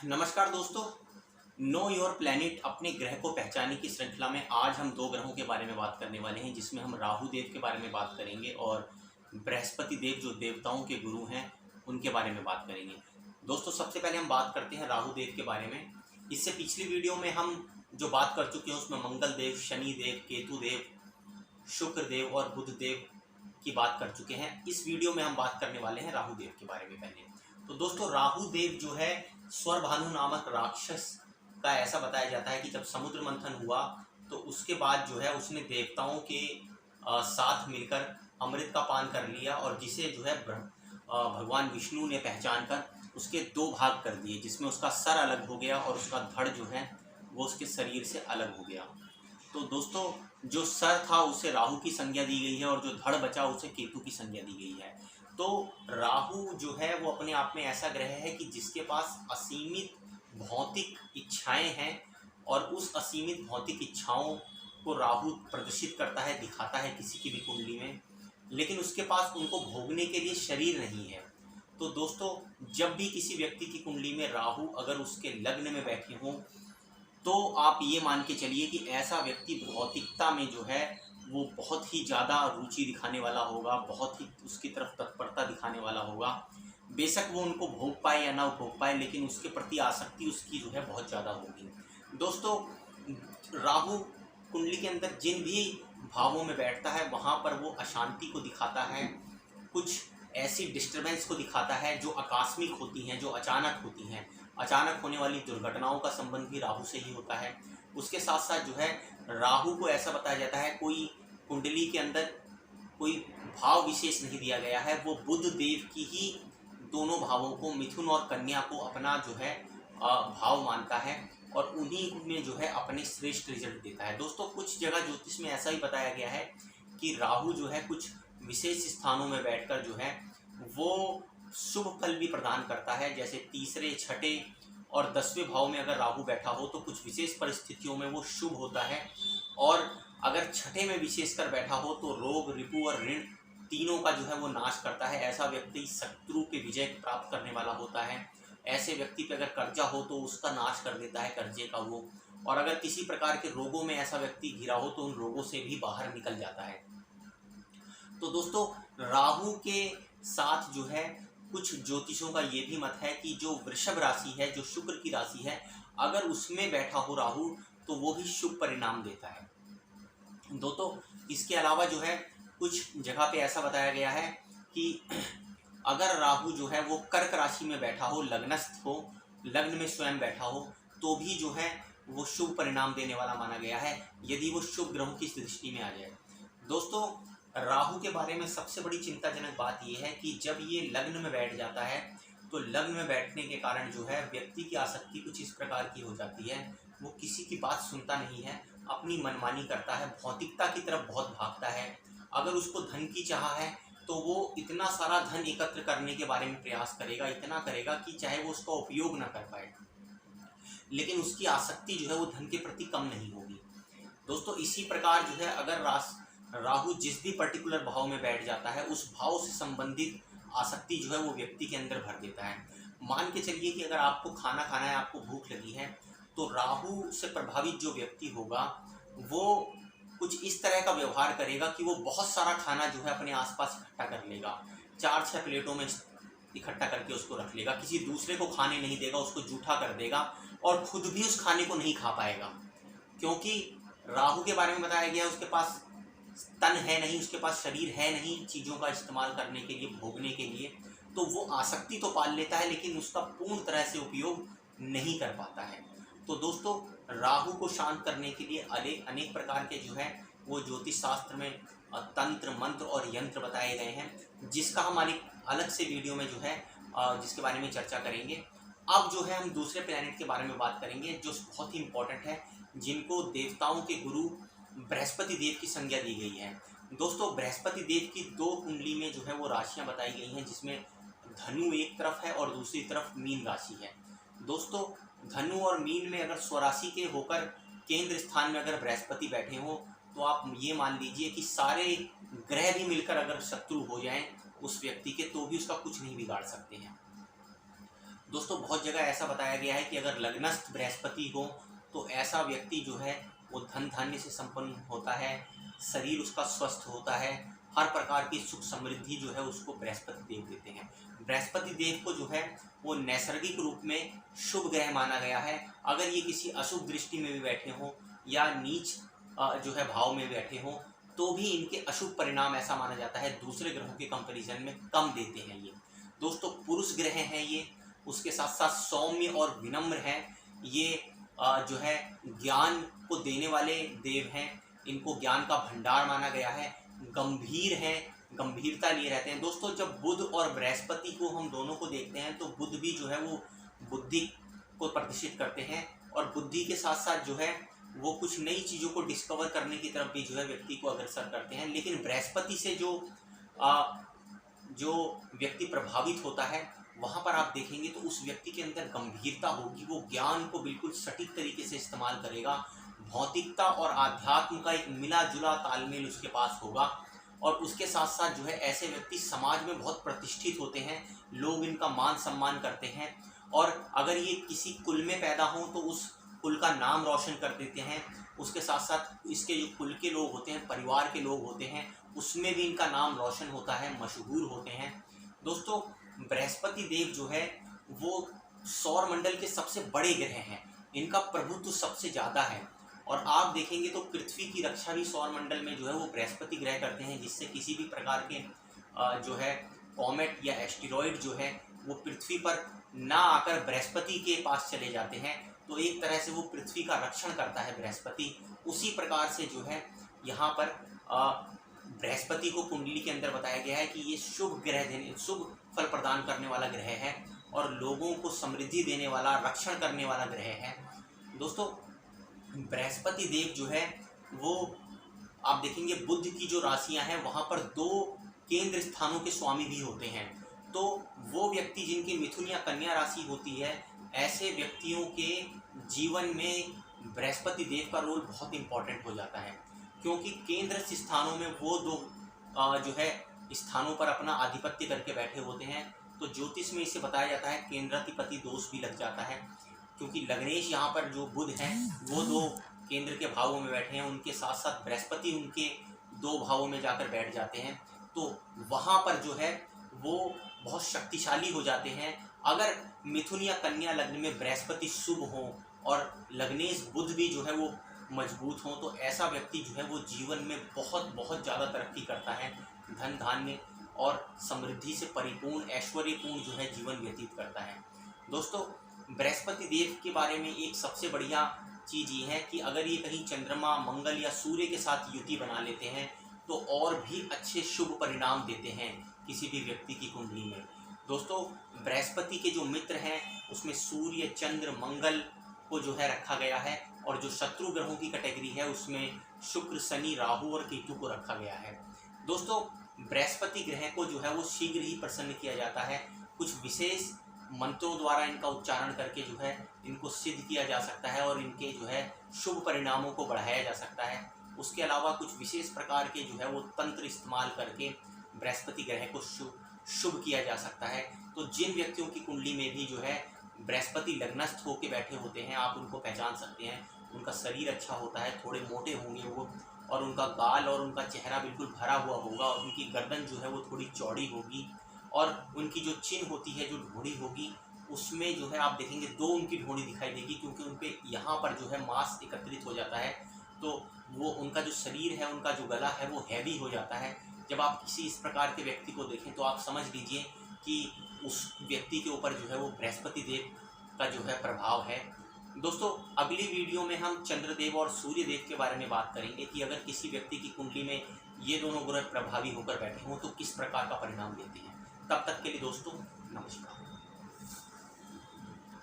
नमस्कार दोस्तों। Know your planet अपने ग्रह को पहचानने की श्रृंखला में आज हम दो ग्रहों के बारे में बात करने वाले हैं, जिसमें हम राहु देव के बारे में बात करेंगे और बृहस्पति देव जो देवताओं के गुरु हैं उनके बारे में बात करेंगे। दोस्तों, सबसे पहले हम बात करते हैं राहु देव के बारे में। इससे पिछली वीडियो में हम जो बात कर चुके हैं उसमें मंगल देव, शनि देव, केतु देव, शुक्र देव और बुध देव की बात कर चुके हैं। इस वीडियो में हम बात करने वाले हैं राहु देव के बारे में। पहले तो दोस्तों, राहु देव जो है स्वरभानु नामक राक्षस का ऐसा बताया जाता है कि जब समुद्र मंथन हुआ तो उसके बाद जो है उसने देवताओं के साथ मिलकर अमृत का पान कर लिया और जिसे जो है भगवान विष्णु ने पहचान कर उसके दो भाग कर दिए, जिसमें उसका सर अलग हो गया और उसका धड़ जो है वो उसके शरीर से अलग हो गया। तो दोस्तों, जो सर था उसे राहु की संज्ञा दी गई है और जो धड़ बचा उसे केतु की संज्ञा दी गई है। तो राहु जो है वो अपने आप में ऐसा ग्रह है कि जिसके पास असीमित भौतिक इच्छाएं हैं और उस असीमित भौतिक इच्छाओं को राहु प्रदर्शित करता है, दिखाता है किसी की भी कुंडली में, लेकिन उसके पास उनको भोगने के लिए शरीर नहीं है। तो दोस्तों, जब भी किसी व्यक्ति की कुंडली में राहु अगर उसके लग्न में बैठे हों तो आप ये मान के चलिए कि ऐसा व्यक्ति भौतिकता में जो है वो बहुत ही ज़्यादा रुचि दिखाने वाला होगा, बहुत ही उसकी तरफ तत्परता दिखाने वाला होगा। बेशक वो उनको भोग पाए या ना भोग पाए, लेकिन उसके प्रति आसक्ति उसकी जो है बहुत ज़्यादा होगी। दोस्तों, राहु कुंडली के अंदर जिन भी भावों में बैठता है वहाँ पर वो अशांति को दिखाता है, कुछ ऐसी डिस्टर्बेंस को दिखाता है जो आकस्मिक होती हैं, जो अचानक होती हैं। अचानक होने वाली दुर्घटनाओं का संबंध भी राहु से ही होता है। उसके साथ साथ जो है राहु को ऐसा बताया जाता है, कोई कुंडली के अंदर कोई भाव विशेष नहीं दिया गया है, वो बुध देव की ही दोनों भावों को, मिथुन और कन्या को अपना जो है भाव मानता है और उन्हीं में जो है अपने श्रेष्ठ रिजल्ट देता है। दोस्तों, कुछ जगह ज्योतिष में ऐसा ही बताया गया है कि राहु जो है कुछ विशेष स्थानों में बैठकर जो है वो शुभ फल भी प्रदान करता है। जैसे तीसरे, छठे और 10वें भाव में अगर राहु बैठा हो तो कुछ विशेष परिस्थितियों में वो शुभ होता है, और अगर छठे में विशेषकर बैठा हो तो रोग, रिपु और ऋण तीनों का जो है वो नाश करता है। ऐसा व्यक्ति शत्रु पे विजय प्राप्त करने वाला होता है। ऐसे व्यक्ति पे अगर कर्जा हो तो उसका नाश कर देता है कर्जे का वो, और अगर किसी प्रकार के रोगों में ऐसा व्यक्ति घिरा हो तो उन रोगों से भी बाहर निकल जाता है। तो दोस्तों, राहु के साथ जो है कुछ ज्योतिषों का ये भी मत है कि जो वृषभ राशि है, जो शुक्र की राशि है, अगर उसमें बैठा हो राहु तो वो भी शुभ परिणाम देता है। दोस्तों, इसके अलावा जो है कुछ जगह पे ऐसा बताया गया है कि अगर राहु जो है वो कर्क राशि में बैठा हो, लग्नस्थ हो, लग्न में स्वयं बैठा हो, तो भी जो है वो शुभ परिणाम देने वाला माना गया है, यदि वो शुभ ग्रहों की दृष्टि में आ जाए। दोस्तों, राहु के बारे में सबसे बड़ी चिंताजनक बात यह है कि जब ये लग्न में बैठ जाता है तो लग्न में बैठने के कारण जो है व्यक्ति की आसक्ति कुछ इस प्रकार की हो जाती है, वो किसी की बात सुनता नहीं है, अपनी मनमानी करता है, भौतिकता की तरफ बहुत भागता है। अगर उसको धन की चाह है तो वो इतना सारा धन एकत्र करने के बारे में प्रयास करेगा, इतना करेगा कि चाहे वो उसका उपयोग ना कर पाए, लेकिन उसकी आसक्ति जो है वो धन के प्रति कम नहीं होगी। दोस्तों, इसी प्रकार जो है अगर राहु जिस भी पर्टिकुलर भाव में बैठ जाता है उस भाव से संबंधित आसक्ति जो है वो व्यक्ति के अंदर भर देता है। मान के चलिए कि अगर आपको खाना खाना है, आपको भूख लगी है, तो राहु से प्रभावित जो व्यक्ति होगा वो कुछ इस तरह का व्यवहार करेगा कि वो बहुत सारा खाना जो है अपने आसपास इकट्ठा कर लेगा, 4-6 प्लेटों में इकट्ठा करके उसको रख लेगा, किसी दूसरे को खाने नहीं देगा, उसको जूठा कर देगा और खुद भी उस खाने को नहीं खा पाएगा, क्योंकि राहु के बारे में बताया गया उसके पास तन है नहीं, उसके पास शरीर है नहीं चीज़ों का इस्तेमाल करने के लिए, भोगने के लिए। तो वो आसक्ति तो पाल लेता है लेकिन उसका पूर्ण तरह से उपयोग नहीं कर पाता है। तो दोस्तों, राहु को शांत करने के लिए अनेक प्रकार के जो है वो ज्योतिष शास्त्र में तंत्र, मंत्र और यंत्र बताए गए हैं, जिसका हम अलग से वीडियो में जो है जिसके बारे में चर्चा करेंगे। अब जो है हम दूसरे प्लैनेट के बारे में बात करेंगे जो बहुत ही इंपॉर्टेंट है, जिनको देवताओं के गुरु बृहस्पति देव की संज्ञा दी गई है। दोस्तों, बृहस्पति देव की दो कुंडली में जो है वो राशियां बताई गई हैं, जिसमें धनु एक तरफ है और दूसरी तरफ मीन राशि है। दोस्तों, धनु और मीन में अगर स्वराशि के होकर केंद्र स्थान में अगर बृहस्पति बैठे हो तो आप ये मान लीजिए कि सारे ग्रह भी मिलकर अगर शत्रु हो जाएं उस व्यक्ति के तो भी उसका कुछ नहीं बिगाड़ सकते हैं। दोस्तों बहुत जगह ऐसा बताया गया है कि अगर लग्नस्थ बृहस्पति हो तो ऐसा व्यक्ति जो है वो धन धान्य से संपन्न होता है, शरीर उसका स्वस्थ होता है, हर प्रकार की सुख समृद्धि जो है उसको बृहस्पति देव देते हैं। बृहस्पति देव को जो है वो नैसर्गिक रूप में शुभ ग्रह माना गया है। अगर ये किसी अशुभ दृष्टि में भी बैठे हों या नीच जो है भाव में बैठे हों तो भी इनके अशुभ परिणाम ऐसा माना जाता है दूसरे ग्रहों के कंपैरिजन में कम देते हैं। ये दोस्तों पुरुष ग्रह हैं ये, उसके साथ साथ सौम्य और विनम्र हैं ये, जो है ज्ञान को देने वाले देव हैं, इनको ज्ञान का भंडार माना गया है, गंभीर हैं, गंभीरता लिए रहते हैं। दोस्तों जब बुध और बृहस्पति को हम दोनों को देखते हैं तो बुध भी जो है वो बुद्धि को प्रदर्शित करते हैं और बुद्धि के साथ साथ जो है वो कुछ नई चीज़ों को डिस्कवर करने की तरफ भी जो है व्यक्ति को अग्रसर करते हैं। लेकिन बृहस्पति से जो व्यक्ति प्रभावित होता है वहाँ पर आप देखेंगे तो उस व्यक्ति के अंदर गंभीरता होगी, वो ज्ञान को बिल्कुल सटीक तरीके से इस्तेमाल करेगा, भौतिकता और आध्यात्म का एक मिला जुला तालमेल उसके पास होगा और उसके साथ साथ जो है ऐसे व्यक्ति समाज में बहुत प्रतिष्ठित होते हैं, लोग इनका मान सम्मान करते हैं और अगर ये किसी कुल में पैदा हों तो उस कुल का नाम रोशन कर देते हैं। उसके साथ साथ इसके जो कुल के लोग होते हैं, परिवार के लोग होते हैं, उसमें भी इनका नाम रोशन होता है, मशहूर होते हैं। दोस्तों बृहस्पति देव जो है वो सौर मंडल के सबसे बड़े ग्रह हैं, इनका प्रभुत्व सबसे ज़्यादा है और आप देखेंगे तो पृथ्वी की रक्षा भी सौर मंडल में जो है वो बृहस्पति ग्रह करते हैं, जिससे किसी भी प्रकार के जो है कॉमेट या एस्टेरॉइड जो है वो पृथ्वी पर ना आकर बृहस्पति के पास चले जाते हैं, तो एक तरह से वो पृथ्वी का रक्षण करता है बृहस्पति। उसी प्रकार से जो है यहाँ पर बृहस्पति को कुंडली के अंदर बताया गया है कि ये शुभ ग्रह देने, शुभ फल प्रदान करने वाला ग्रह है और लोगों को समृद्धि देने वाला, रक्षण करने वाला ग्रह है। दोस्तों बृहस्पति देव जो है वो आप देखेंगे बुध की जो राशियां हैं वहाँ पर 2 केंद्र स्थानों के स्वामी भी होते हैं। तो वो व्यक्ति जिनकी मिथुन या कन्या राशि होती है, ऐसे व्यक्तियों के जीवन में बृहस्पति देव का रोल बहुत इंपॉर्टेंट हो जाता है, क्योंकि केंद्र स्थानों में वो 2 जो है स्थानों पर अपना आधिपत्य करके बैठे होते हैं। तो ज्योतिष में इसे बताया जाता है केंद्राधिपति दोष भी लग जाता है, क्योंकि लग्नेश यहाँ पर जो बुध हैं वो 2 केंद्र के भावों में बैठे हैं, उनके साथ साथ बृहस्पति उनके 2 भावों में जाकर बैठ जाते हैं, तो वहाँ पर जो है वो बहुत शक्तिशाली हो जाते हैं। अगर मिथुन या कन्या लग्न में बृहस्पति शुभ हो और लग्नेश बुध भी जो है वो मजबूत हों तो ऐसा व्यक्ति जो है वो जीवन में बहुत बहुत ज़्यादा तरक्की करता है, धन धान्य और समृद्धि से परिपूर्ण, ऐश्वर्यपूर्ण जो है जीवन व्यतीत करता है। दोस्तों बृहस्पति देव के बारे में एक सबसे बढ़िया चीज़ ये है कि अगर ये कहीं चंद्रमा, मंगल या सूर्य के साथ युति बना लेते हैं तो और भी अच्छे शुभ परिणाम देते हैं किसी भी व्यक्ति की कुंडली में। दोस्तों बृहस्पति के जो मित्र हैं उसमें सूर्य, चंद्र, मंगल को जो है रखा गया है और जो शत्रु ग्रहों की कैटेगरी है उसमें शुक्र, शनि, राहु और केतु को रखा गया है। दोस्तों बृहस्पति ग्रह को जो है वो शीघ्र ही प्रसन्न किया जाता है, कुछ विशेष मंत्रों द्वारा इनका उच्चारण करके जो है इनको सिद्ध किया जा सकता है और इनके जो है शुभ परिणामों को बढ़ाया जा सकता है। उसके अलावा कुछ विशेष प्रकार के जो है वो तंत्र इस्तेमाल करके बृहस्पति ग्रह को शुभ किया जा सकता है। तो जिन व्यक्तियों की कुंडली में भी जो है बृहस्पति लग्नस्थ होकर बैठे होते हैं आप उनको पहचान सकते हैं। उनका शरीर अच्छा होता है, थोड़े मोटे होंगे वो और उनका गाल और उनका चेहरा बिल्कुल भरा हुआ होगा और उनकी गर्दन जो है वो थोड़ी चौड़ी होगी और उनकी जो चिन्ह होती है, जो ढोड़ी होगी, उसमें जो है आप देखेंगे 2 उनकी ढोड़ी दिखाई देगी, क्योंकि उनके यहाँ पर जो है मांस एकत्रित हो जाता है, तो वो उनका जो शरीर है, उनका जो गला है वो हैवी हो जाता है। जब आप किसी इस प्रकार के व्यक्ति को देखें तो आप समझ लीजिए कि उस व्यक्ति के ऊपर जो है वो बृहस्पति देव का जो है प्रभाव है। दोस्तों अगली वीडियो में हम चंद्रदेव और सूर्य देव के बारे में बात करेंगे कि अगर किसी व्यक्ति की कुंडली में ये दोनों ग्रह प्रभावी होकर बैठे हों तो किस प्रकार का परिणाम देते हैं। तब तक के लिए दोस्तों नमस्कार।